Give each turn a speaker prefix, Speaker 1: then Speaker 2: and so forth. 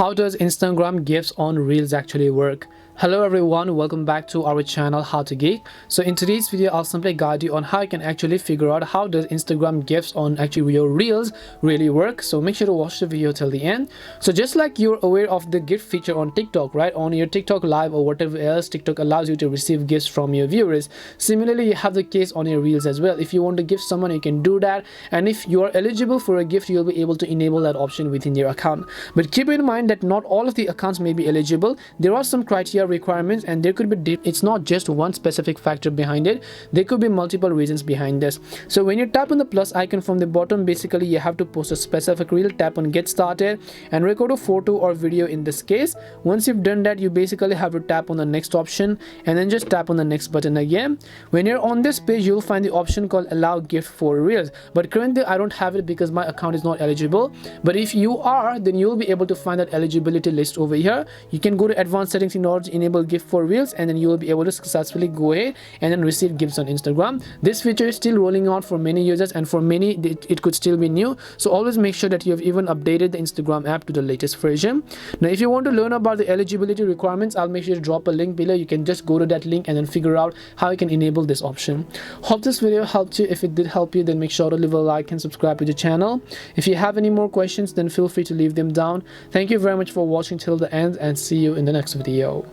Speaker 1: How does Instagram GIFs on Reels actually work? Hello everyone, welcome back to our channel How to Geek. So in today's video, I'll simply guide you on how you can actually figure out how does Instagram GIFs on actually your Reels really work. So make sure to watch the video till the end. So just like you're aware of the GIF feature on TikTok, right? On your TikTok live or whatever else, TikTok allows you to receive GIFs from your viewers. Similarly, you have the case on your Reels as well. If you want to gift someone, you can do that. And if you are eligible for a gift, you'll be able to enable that option within your account. But keep in mind that not all of the accounts may be eligible. There are some criteria requirements, and there could be it's not just one specific factor behind it. There could be multiple reasons behind this. So when you tap on the plus icon from the bottom, basically you have to post a specific reel, tap on get started and record a photo or video in this case. Once you've done that, you basically have to tap on the next option and then just tap on the next button again. When you're on this page, you'll find the option called allow gift for reels, but currently I don't have it because my account is not eligible. But if you are, then you'll be able to find that eligibility list over here. You can go to advanced settings in order to enable gift for reels, and then you will be able to successfully go ahead and then receive gifts on Instagram. This feature is still rolling out for many users, and for many it could still be new, so always make sure that you have even updated the Instagram app to the latest version. Now if you want to learn about the eligibility requirements, I'll make sure to drop a link below. You can just go to that link and then figure out how you can enable this option. Hope this video helped you. If it did help you, then make sure to leave a like and subscribe to the channel. If you have any more questions, then feel free to leave them down. Thank you very much for watching till the end, and see you in the next video.